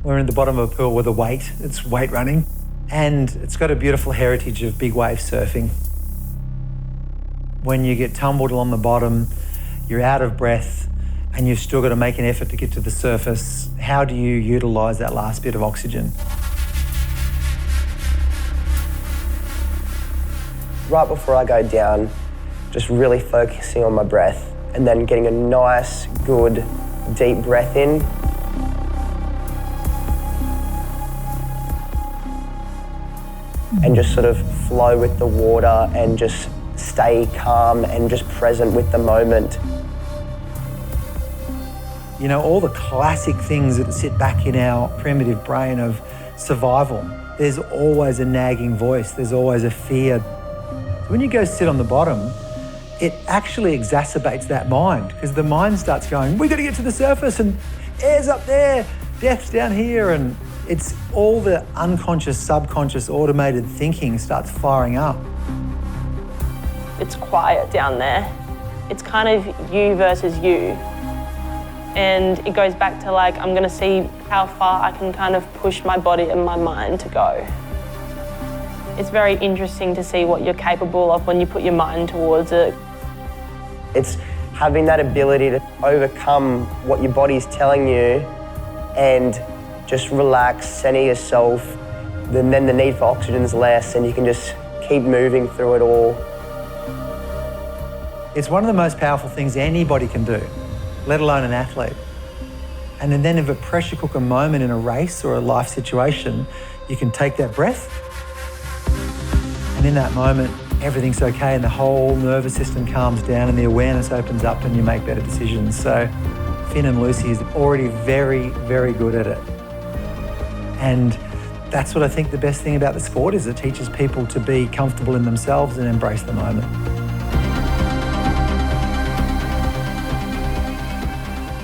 We're in the bottom of a pool with a weight. It's weight running. And it's got a beautiful heritage of big wave surfing. When you get tumbled along the bottom, you're out of breath, and you've still got to make an effort to get to the surface. How do you utilise that last bit of oxygen? Right before I go down, just really focusing on my breath and then getting a nice, good, deep breath in. And just sort of flow with the water and just stay calm and just present with the moment. You know, all the classic things that sit back in our primitive brain of survival, there's always a nagging voice, there's always a fear. When you go sit on the bottom, it actually exacerbates that mind, because the mind starts going, we've got to get to the surface and air's up there, death's down here, and it's all the unconscious, subconscious, automated thinking starts firing up. It's quiet down there. It's kind of you versus you. And it goes back to like, I'm gonna see how far I can kind of push my body and my mind to go. It's very interesting to see what you're capable of when you put your mind towards it. It's having that ability to overcome what your body's telling you and just relax, center yourself, then the need for oxygen is less and you can just keep moving through it all. It's one of the most powerful things anybody can do, let alone an athlete. And then if a pressure cooker moment in a race or a life situation, you can take that breath, and in that moment, everything's okay and the whole nervous system calms down and the awareness opens up and you make better decisions. So Finn and Lucy is already very, very good at it. And that's what I think the best thing about the sport is. It teaches people to be comfortable in themselves and embrace the moment.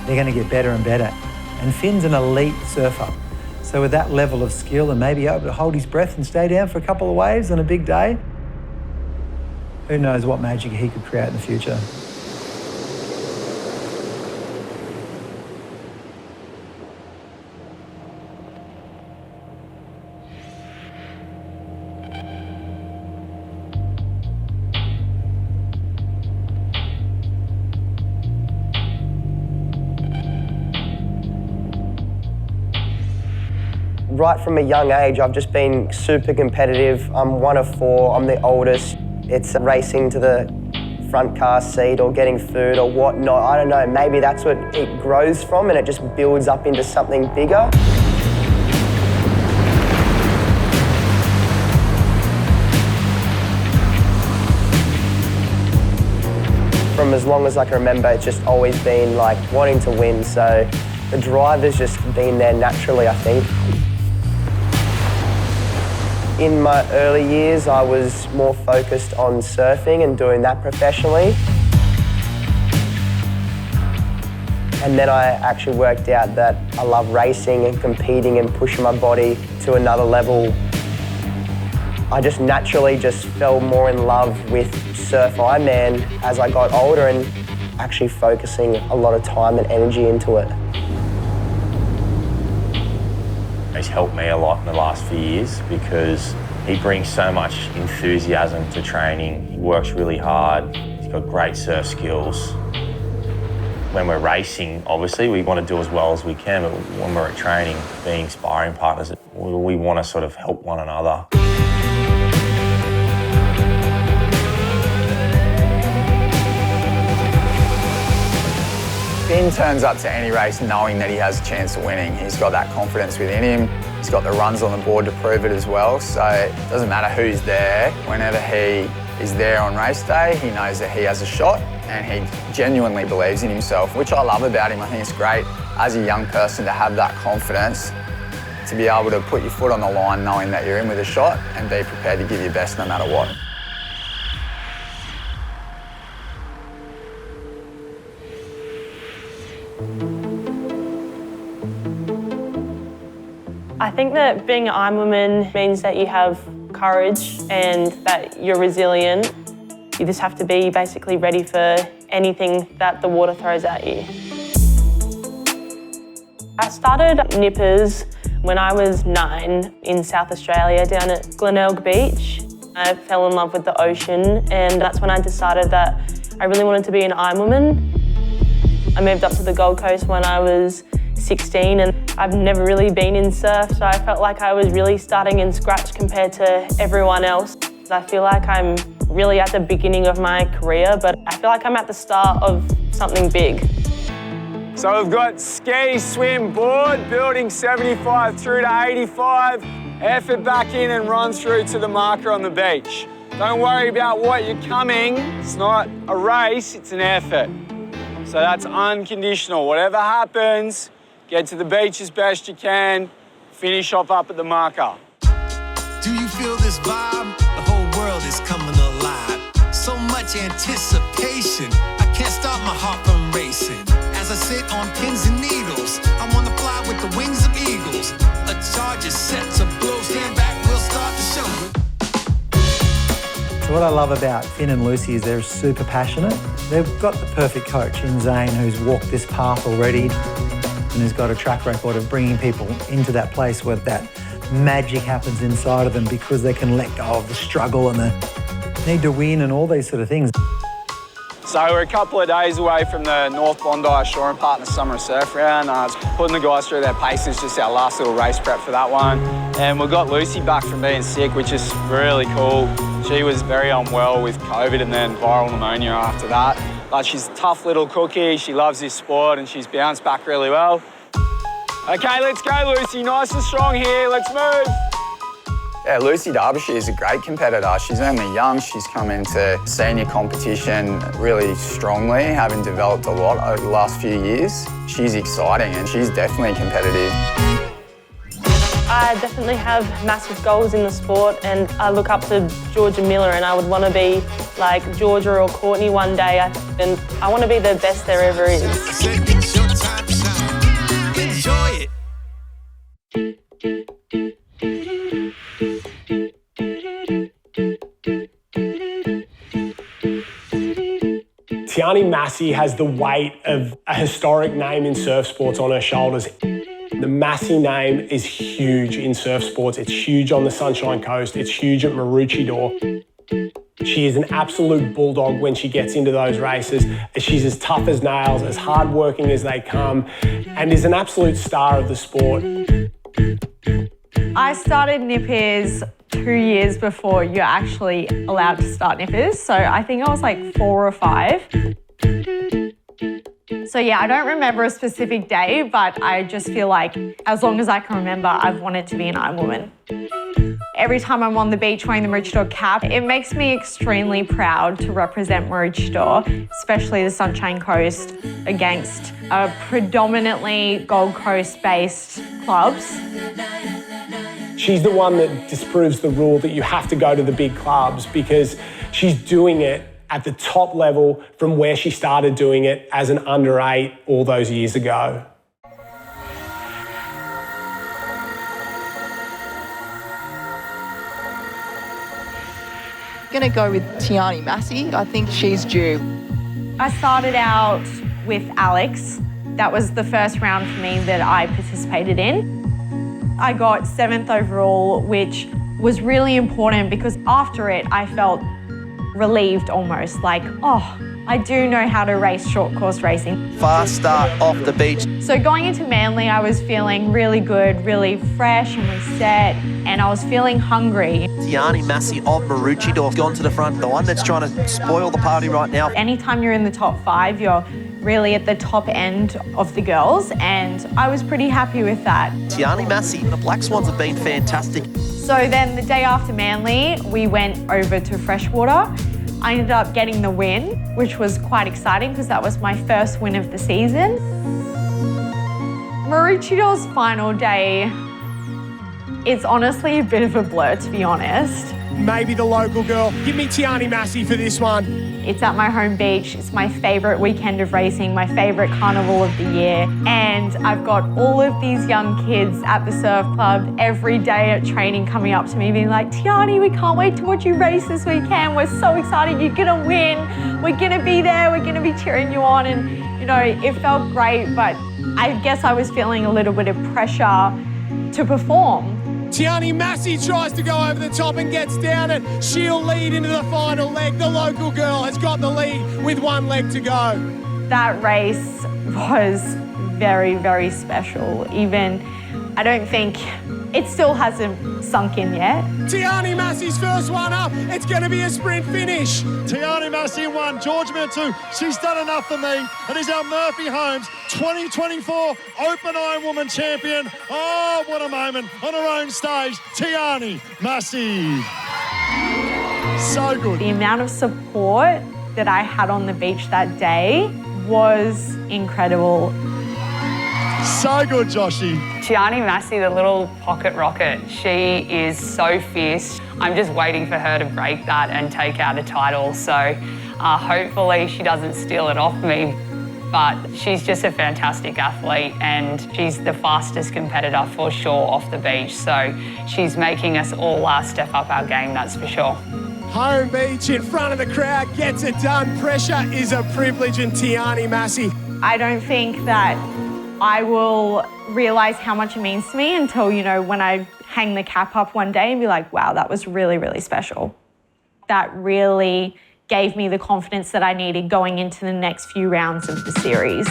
They're going to get better and better. And Finn's an elite surfer. So with that level of skill and maybe able to hold his breath and stay down for a couple of waves on a big day, who knows what magic he could create in the future. Right from a young age, I've just been super competitive. I'm one of four, I'm the oldest. It's racing to the front car seat or getting food or whatnot. I don't know, maybe that's what it grows from and it just builds up into something bigger. From as long as I can remember, it's just always been like wanting to win. So the drive has just been there naturally, I think. In my early years, I was more focused on surfing and doing that professionally. And then I actually worked out that I love racing and competing and pushing my body to another level. I just naturally just fell more in love with Surf Ironman as I got older and actually focusing a lot of time and energy into it. He's helped me a lot in the last few years because he brings so much enthusiasm to training. He works really hard. He's got great surf skills. When we're racing, obviously, we want to do as well as we can, but when we're at training, being sparring partners, we want to sort of help one another. Finn turns up to any race knowing that he has a chance of winning. He's got that confidence within him. He's got the runs on the board to prove it as well. So it doesn't matter who's there. Whenever he is there on race day, he knows that he has a shot and he genuinely believes in himself, which I love about him. I think it's great as a young person to have that confidence, to be able to put your foot on the line knowing that you're in with a shot and be prepared to give your best no matter what. I think that being an Ironwoman means that you have courage and that you're resilient. You just have to be basically ready for anything that the water throws at you. I started Nippers When I was 9 in South Australia down at Glenelg Beach, I fell in love with the ocean, and that's when I decided that I really wanted to be an Ironwoman. I moved up to the Gold Coast when I was 16 and I've never really been in surf, so I felt like I was really starting in scratch compared to everyone else. I feel like I'm really at the beginning of my career, but I feel like I'm at the start of something big. So we've got ski, swim, board, building 75 through to 85, effort back in and run through to the marker on the beach. Don't worry about what you're coming. It's not a race, it's an effort. So that's unconditional. Whatever happens, get to the beach as best you can, finish up at the marker. Do you feel this vibe? The whole world is coming alive. So much anticipation. I can't stop my heart from racing. As I sit on pins and needles, I wanna fly with the wings of eagles. A charge is set to blow. Stand back, we'll start the show. So what I love about Finn and Lucy is they're super passionate. They've got the perfect coach in Zane, who's walked this path already and who's got a track record of bringing people into that place where that magic happens inside of them because they can let go of the struggle and the need to win and all these sort of things. So we're a couple of days away from the North Bondi Shore and Partner Summer Surf Round. Putting the guys through their paces, just our last little race prep for that one. And we've got Lucy back from being sick, which is really cool. She was very unwell with COVID and then viral pneumonia after that. But she's a tough little cookie, she loves this sport and she's bounced back really well. Okay, let's go Lucy, nice and strong here, let's move. Yeah, Lucy Derbyshire is a great competitor. She's only young. She's come into senior competition really strongly, having developed a lot over the last few years. She's exciting and she's definitely competitive. I definitely have massive goals in the sport and I look up to Georgia Miller and I would want to be like Georgia or Courtney one day. And I want to be the best there ever is. Enjoy it. Tiarnee Massie has the weight of a historic name in surf sports on her shoulders. The Massie name is huge in surf sports. It's huge on the Sunshine Coast. It's huge at Maroochydore. She is an absolute bulldog when she gets into those races. She's as tough as nails, as hardworking as they come, and is an absolute star of the sport. I started nippers 2 years before you're actually allowed to start nippers. So I think I was like 4 or 5. So yeah, I don't remember a specific day, but I just feel like as long as I can remember, I've wanted to be an Ironwoman. Every time I'm on the beach wearing the Maroochydore cap, it makes me extremely proud to represent Maroochydore, especially the Sunshine Coast, against predominantly Gold Coast-based clubs. She's the one that disproves the rule that you have to go to the big clubs because she's doing it at the top level from where she started doing it as an under 8 all those years ago. I'm gonna go with Tiani Massie. I think she's due. I started out with Alex. That was the first round for me that I participated in. I got 7th overall, which was really important because after it, I felt relieved almost, like, oh, I do know how to race short course racing. Fast start off the beach. So going into Manly, I was feeling really good, really fresh and reset, and I was feeling hungry. Tiarnee Massie of Maroochydore gone to the front, the one that's trying to spoil the party right now. Anytime you're in the top 5, you're really at the top end of the girls, and I was pretty happy with that. Tiarnee Massie, the Black Swans have been fantastic. So then the day after Manly, we went over to freshwater. I ended up getting the win, which was quite exciting because that was my first win of the season. Maroochidore's final day, it's honestly a bit of a blur, to be honest. Maybe the local girl. Give me Tiarnee Massie for this one. It's at my home beach. It's my favourite weekend of racing, my favourite carnival of the year. And I've got all of these young kids at the surf club every day at training coming up to me being like, Tiarnee, we can't wait to watch you race this weekend. We're so excited. You're gonna win. We're gonna be there. We're gonna be cheering you on. And, you know, it felt great, but I guess I was feeling a little bit of pressure to perform. Tiarnee Massie tries to go over the top and gets down it. She'll lead into the final leg. The local girl has got the lead with one leg to go. That race was very, very special. Even, I don't think, it still hasn't sunk in yet. Tiarnee Massie's first one up. It's going to be a sprint finish. Tiani Massie in one, George Mill two. She's done enough for me. It is our Murphy Holmes 2024 Open Iron Woman champion. Oh, what a moment on her own stage. Tiani Massie. So good. The amount of support that I had on the beach that day was incredible. So good, Joshy. Tiarnee Massie, the little pocket rocket, she is so fierce. I'm just waiting for her to break that and take out a title. So hopefully she doesn't steal it off me. But she's just a fantastic athlete and she's the fastest competitor for sure off the beach. So she's making us all step up our game, that's for sure. Home beach in front of the crowd gets it done. Pressure is a privilege in Tiarnee Massie. I don't think that I will realise how much it means to me until, you know, when I hang the cap up one day and be like, wow, that was really, really special. That really gave me the confidence that I needed going into the next few rounds of the series.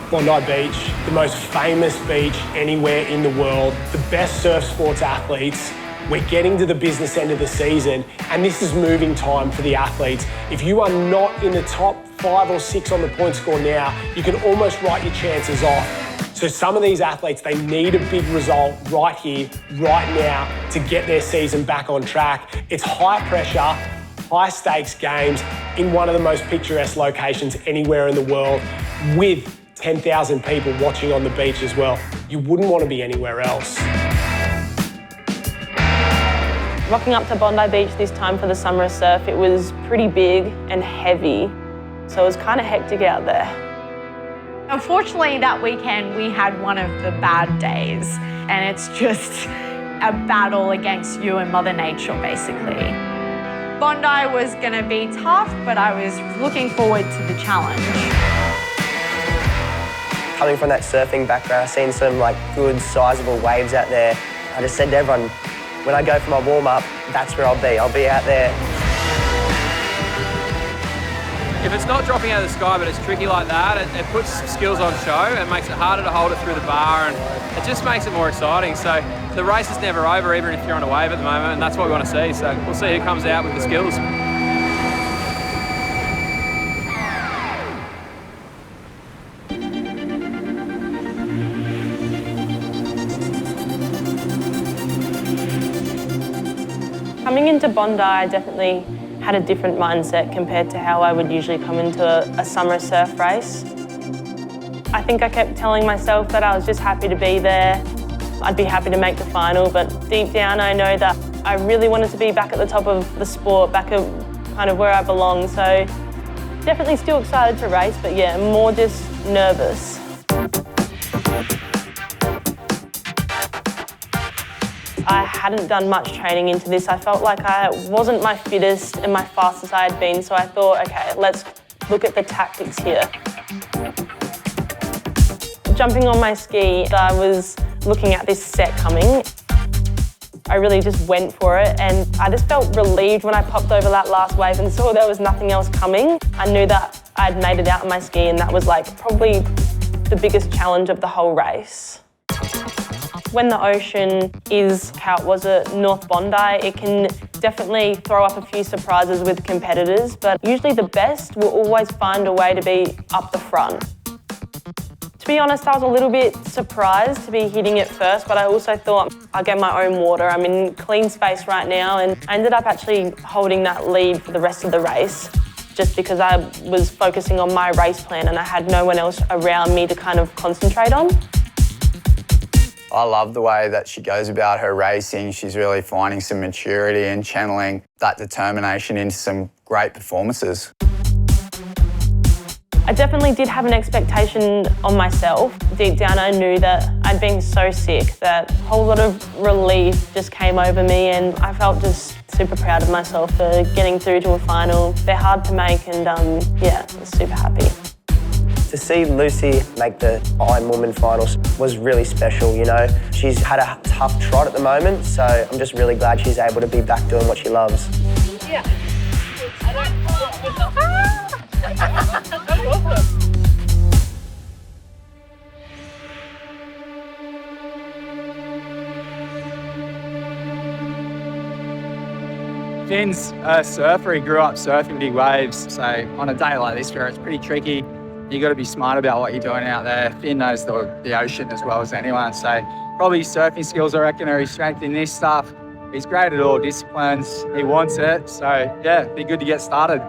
Bondi Beach, the most famous beach anywhere in the world, the best surf sports athletes. We're getting to the business end of the season and this is moving time for the athletes. If you are not in the top 5 or 6 on the point score now, you can almost write your chances off. So some of these athletes, they need a big result right here, right now to get their season back on track. It's high pressure, high stakes games in one of the most picturesque locations anywhere in the world with 10,000 people watching on the beach as well. You wouldn't want to be anywhere else. Rocking up to Bondi Beach this time for the summer of surf, it was pretty big and heavy, so it was kind of hectic out there. Unfortunately, that weekend we had one of the bad days, and it's just a battle against you and Mother Nature, basically. Bondi was going to be tough, but I was looking forward to the challenge. Coming from that surfing background, I've seen some good sizable waves out there. I just said to everyone, when I go for my warm-up, that's where I'll be. I'll be out there. If it's not dropping out of the sky, but it's tricky like that, it puts skills on show and makes it harder to hold it through the bar, and it just makes it more exciting. So the race is never over, even if you're on a wave at the moment, and that's what we want to see. So we'll see who comes out with the skills. Coming into Bondi, I definitely had a different mindset compared to how I would usually come into a summer surf race. I think I kept telling myself that I was just happy to be there. I'd be happy to make the final, but deep down I know that I really wanted to be back at the top of the sport, back at kind of where I belong. So definitely still excited to race, but yeah, more just nervous. I hadn't done much training into this. I felt like I wasn't my fittest and my fastest I had been, so I thought, okay, let's look at the tactics here. Jumping on my ski, I was looking at this set coming. I really just went for it, and I just felt relieved when I popped over that last wave and saw there was nothing else coming. I knew that I'd made it out on my ski, and that was probably the biggest challenge of the whole race. When the ocean is how it was at North Bondi, it can definitely throw up a few surprises with competitors, but usually the best will always find a way to be up the front. To be honest, I was a little bit surprised to be hitting it first, but I also thought I'll get my own water. I'm in clean space right now, and I ended up actually holding that lead for the rest of the race, just because I was focusing on my race plan and I had no one else around me to kind of concentrate on. I love the way that she goes about her racing. She's really finding some maturity and channeling that determination into some great performances. I definitely did have an expectation on myself. Deep down I knew that I'd been so sick that a whole lot of relief just came over me, and I felt just super proud of myself for getting through to a final. They're hard to make, and yeah, I was super happy. To see Lucy make the Iron Woman finals was really special, you know. She's had a tough trot at the moment, so I'm just really glad she's able to be back doing what she loves. Yeah. Finn's a surfer, he grew up surfing big waves, so on a day like this where it's pretty tricky, you got to be smart about what you're doing out there. Finn knows the ocean as well as anyone, so probably his surfing skills, I reckon, are his strength in this stuff. He's great at all disciplines, he wants it, so yeah, be good to get started.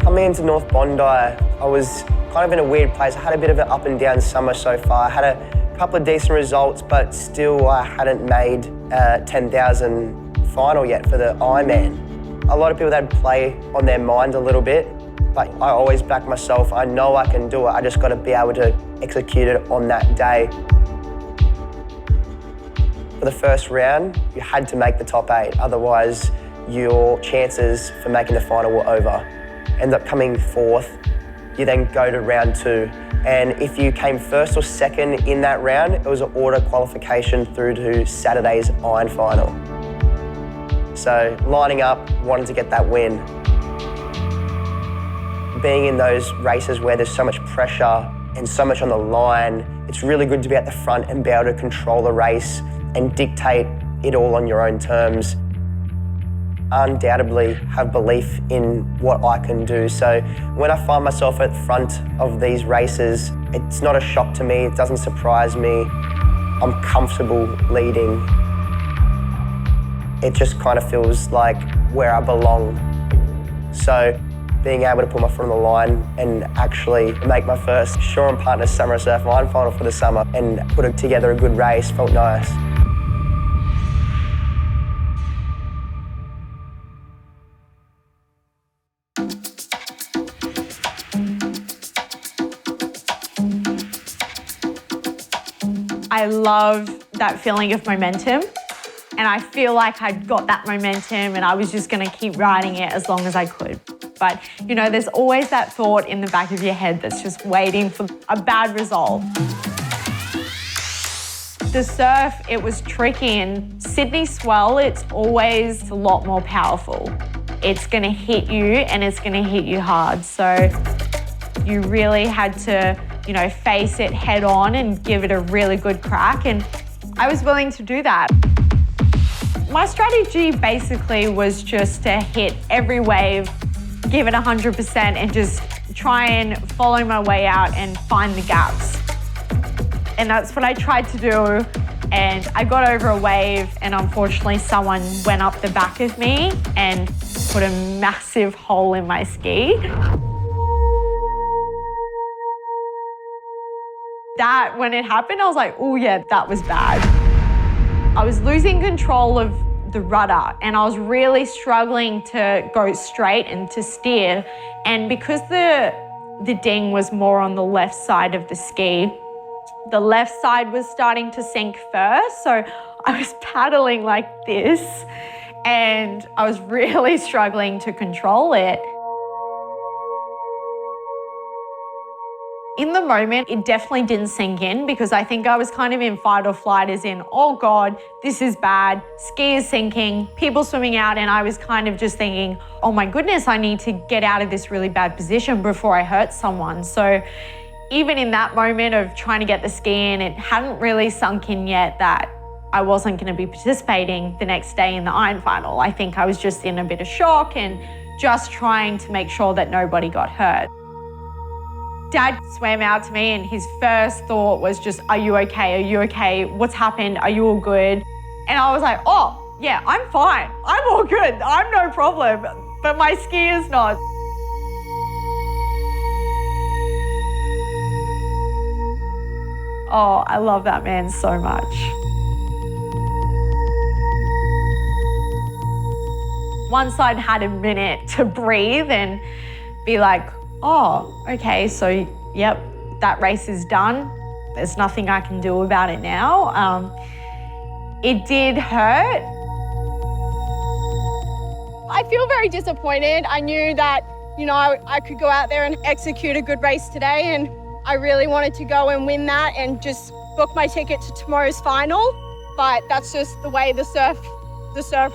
Coming into North Bondi, I was kind of in a weird place. I had a bit of an up and down summer so far. I had a couple of decent results, but still I hadn't made 10,000 final yet for the Ironman. A lot of people that play on their mind a little bit, but I always back myself. I know I can do it. I just got to be able to execute it on that day. For the first round, you had to make the top 8, otherwise your chances for making the final were over. End up coming 4th, you then go to round 2. And if you came 1st or 2nd in that round, it was an order qualification through to Saturday's Iron Final. So lining up, wanting to get that win. Being in those races where there's so much pressure and so much on the line, it's really good to be at the front and be able to control the race and dictate it all on your own terms. Undoubtedly have belief in what I can do. So when I find myself at the front of these races, it's not a shock to me, it doesn't surprise me. I'm comfortable leading. It just kind of feels like where I belong. So being able to put my foot on the line and actually make my first Shore and Partners Summer Surf Iron Final for the summer and put together a good race felt nice. I love that feeling of momentum, and I feel like I'd got that momentum and I was just gonna keep riding it as long as I could. But you know, there's always that thought in the back of your head that's just waiting for a bad result. The surf, it was tricky, and Sydney swell, it's always a lot more powerful. It's gonna hit you and it's gonna hit you hard. So you really had to, you know, face it head on and give it a really good crack, and I was willing to do that. My strategy basically was just to hit every wave, give it 100% and just try and follow my way out and find the gaps. And that's what I tried to do, and I got over a wave and unfortunately someone went up the back of me and put a massive hole in my ski. That, when it happened, I was like, oh yeah, that was bad. I was losing control of the rudder and I was really struggling to go straight and to steer. And because the ding was more on the left side of the ski, the left side was starting to sink first. So I was paddling like this and I was really struggling to control it. In the moment, it definitely didn't sink in because I think I was kind of in fight or flight, as in, oh God, this is bad, ski is sinking, people swimming out, and I was kind of just thinking, oh my goodness, I need to get out of this really bad position before I hurt someone. So even in that moment of trying to get the ski in, it hadn't really sunk in yet that I wasn't going to be participating the next day in the Iron Final. I think I was just in a bit of shock and just trying to make sure that nobody got hurt. Dad swam out to me and his first thought was just, are you okay? Are you okay? What's happened? Are you all good? And I was like, oh, yeah, I'm fine. I'm all good. I'm no problem. But my ski is not. Oh, I love that man so much. Once I'd had a minute to breathe and be like, oh, okay, so yep, that race is done. There's nothing I can do about it now. It did hurt. I feel very disappointed. I knew that you know, I could go out there and execute a good race today, and I really wanted to go and win that and just book my ticket to tomorrow's final. But that's just the way the surf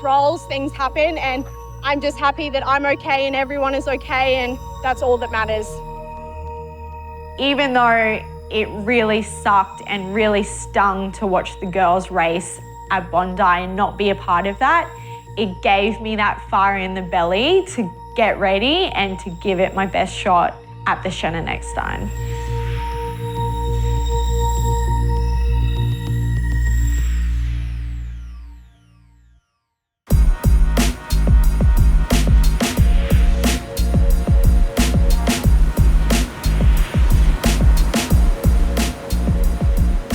rolls, things happen, and I'm just happy that I'm okay and everyone is okay, and that's all that matters. Even though it really sucked and really stung to watch the girls race at Bondi and not be a part of that, it gave me that fire in the belly to get ready and to give it my best shot at the Shannon next time.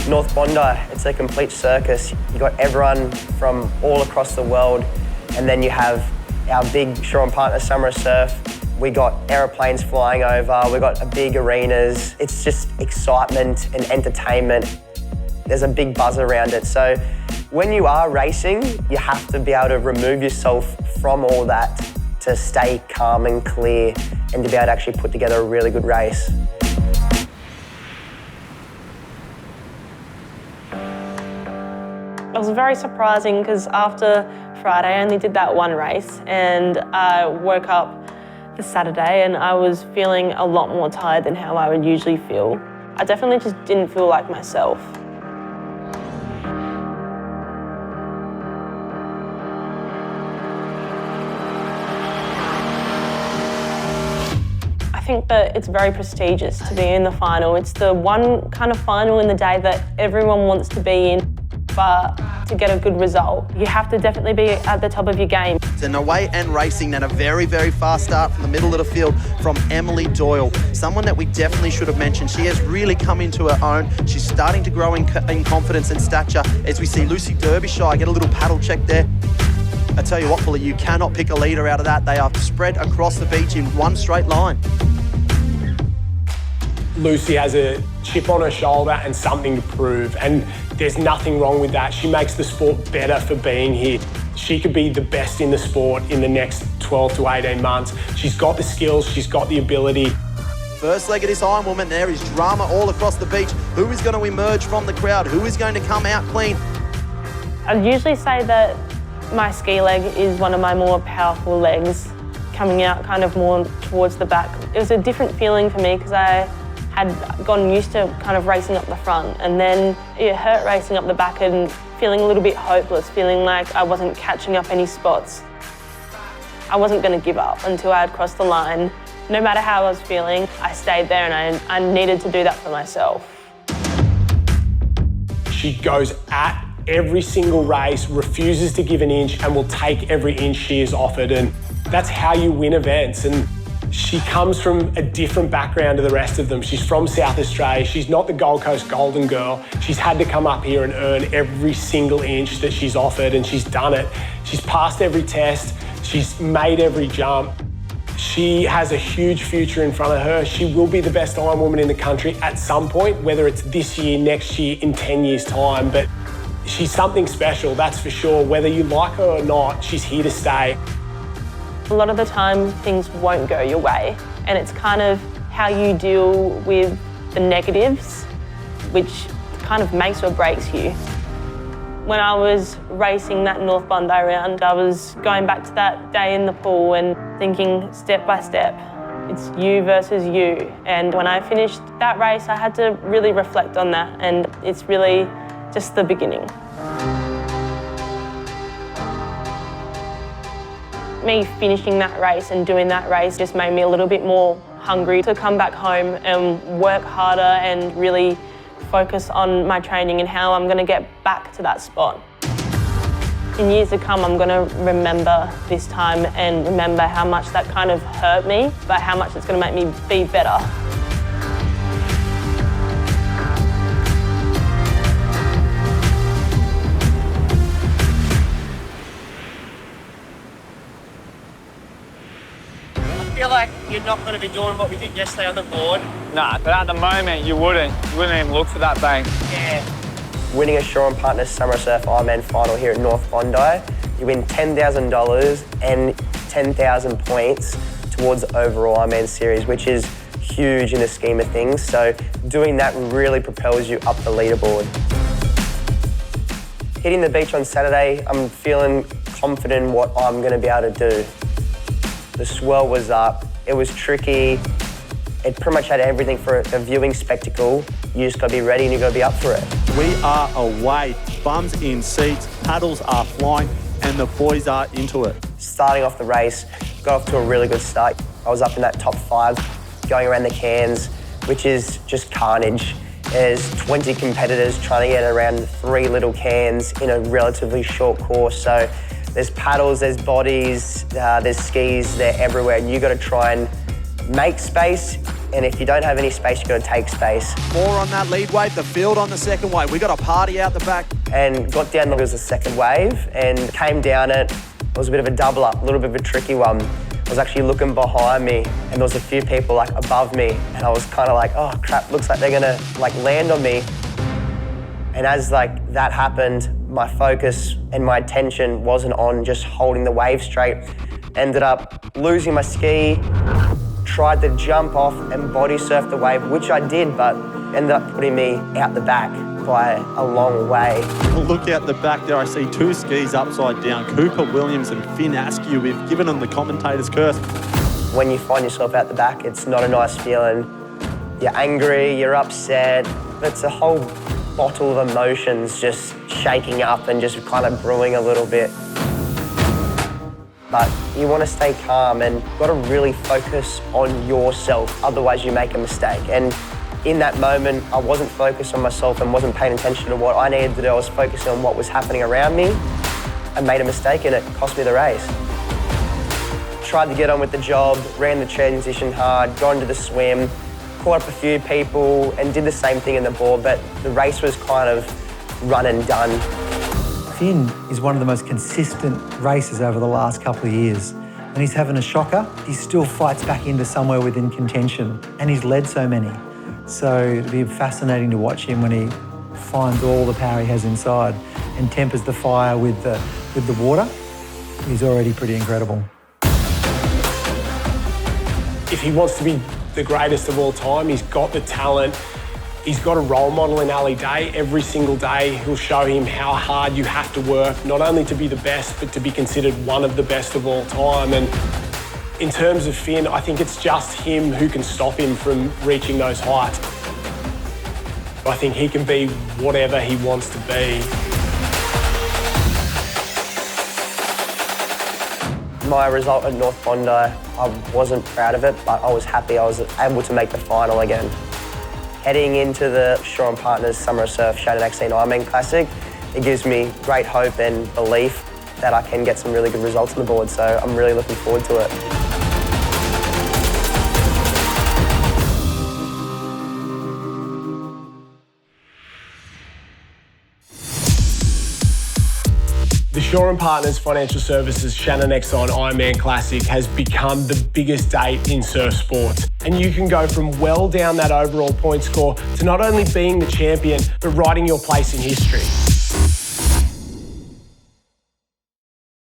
North Bondi, it's a complete circus. You've got everyone from all across the world, and then you have our big Shaw and Partner Summer Surf. We got aeroplanes flying over, we got big arenas. It's just excitement and entertainment. There's a big buzz around it. So when you are racing, you have to be able to remove yourself from all that to stay calm and clear and to be able to actually put together a really good race. It was very surprising because after Friday I only did that one race, and I woke up the Saturday and I was feeling a lot more tired than how I would usually feel. I definitely just didn't feel like myself. I think that it's very prestigious to be in the final. It's the one kind of final in the day that everyone wants to be in. But to get a good result, you have to definitely be at the top of your game. It's an away and racing and a very, very fast start from the middle of the field from Emily Doyle, someone that we definitely should have mentioned. She has really come into her own. She's starting to grow in confidence and stature as we see Lucy Derbyshire get a little paddle check there. I tell you what, Fuller, you cannot pick a leader out of that. They are spread across the beach in one straight line. Lucy has a chip on her shoulder and something to prove, and there's nothing wrong with that. She makes the sport better for being here. She could be the best in the sport in the next 12 to 18 months. She's got the skills, she's got the ability. First leg of this Iron Woman, there is drama all across the beach. Who is going to emerge from the crowd? Who is going to come out clean? I'd usually say that my ski leg is one of my more powerful legs, coming out kind of more towards the back. It was a different feeling for me because I had gotten used to kind of racing up the front, and then it hurt racing up the back and feeling a little bit hopeless, feeling like I wasn't catching up any spots. I wasn't going to give up until I had crossed the line. No matter how I was feeling, I stayed there, and I needed to do that for myself. She goes at every single race, refuses to give an inch, and will take every inch she is offered, and that's how you win events. And she comes from a different background to the rest of them. She's from South Australia. She's not the Gold Coast Golden Girl. She's had to come up here and earn every single inch that she's offered, and she's done it. She's passed every test. She's made every jump. She has a huge future in front of her. She will be the best Iron Woman in the country at some point, whether it's this year, next year, in 10 years' time. But she's something special, that's for sure. Whether you like her or not, she's here to stay. A lot of the time, things won't go your way, and it's kind of how you deal with the negatives, which kind of makes or breaks you. When I was racing that North Bondi round, I was going back to that day in the pool and thinking step by step, it's you versus you. And when I finished that race, I had to really reflect on that, and it's really just the beginning. Me finishing that race and doing that race just made me a little bit more hungry to come back home and work harder and really focus on my training and how I'm going to get back to that spot. In years to come, I'm going to remember this time and remember how much that kind of hurt me, but how much it's going to make me be better. I feel like you're not going to be doing what we did yesterday on the board. Nah, but at the moment you wouldn't. You wouldn't even look for that bank. Yeah. Winning a Shaw and Partner Summer Surf Ironman final here at North Bondi, you win $10,000 and 10,000 points towards the overall Ironman series, which is huge in the scheme of things. So doing that really propels you up the leaderboard. Hitting the beach on Saturday, I'm feeling confident in what I'm going to be able to do. The swell was up, it was tricky. It pretty much had everything for a viewing spectacle. You just got to be ready and you got to be up for it. We are away, bums in seats, paddles are flying, and the boys are into it. Starting off the race, got off to a really good start. I was up in that top 5, going around the cans, which is just carnage. There's 20 competitors trying to get around 3 little cans in a relatively short course. So there's paddles, there's bodies, there's skis, they're everywhere. And you got to try and make space, and if you don't have any space, you've got to take space. 4 on that lead wave, the field on the second wave. We got a party out the back. And got down, there was a second wave, and came down it. It was a bit of a double up, a little bit of a tricky one. I was actually looking behind me, and there was a few people like above me, and I was kind of like, oh crap, looks like they're gonna like land on me. And as like that happened, my focus and my attention wasn't on just holding the wave straight. Ended up losing my ski, tried to jump off and body surf the wave, which I did, but ended up putting me out the back by a long way. Look out the back there, I see 2 skis upside down. Cooper Williams and Finn Askew. We've given them the commentator's curse. When you find yourself out the back, it's not a nice feeling. You're angry, you're upset. It's a whole bottle of emotions just shaking up and just kind of brewing a little bit. But you want to stay calm and got to really focus on yourself, otherwise you make a mistake. And in that moment, I wasn't focused on myself and wasn't paying attention to what I needed to do. I was focusing on what was happening around me. I made a mistake and it cost me the race. Tried to get on with the job, ran the transition hard, got into the swim, caught up a few people and did the same thing in the board, but the race was kind of run and done. Finn is one of the most consistent racers over the last couple of years. When he's having a shocker, he still fights back into somewhere within contention, and he's led so many. So it'll be fascinating to watch him when he finds all the power he has inside and tempers the fire with the water. He's already pretty incredible. If he wants to be the greatest of all time, he's got the talent. He's got a role model in Ali Day. Every single day, he'll show him how hard you have to work, not only to be the best, but to be considered one of the best of all time. And in terms of Finn, I think it's just him who can stop him from reaching those heights. I think he can be whatever he wants to be. My result at North Bondi, I wasn't proud of it, but I was happy I was able to make the final again. Heading into the Shaw and Partners Summer Surf Shannon Exane Ironman Classic, it gives me great hope and belief that I can get some really good results on the board, so I'm really looking forward to it. The Shaw and Partners Financial Services Shannon Exane Ironman Classic has become the biggest date in surf sports. And you can go from well down that overall point score to not only being the champion, but writing your place in history.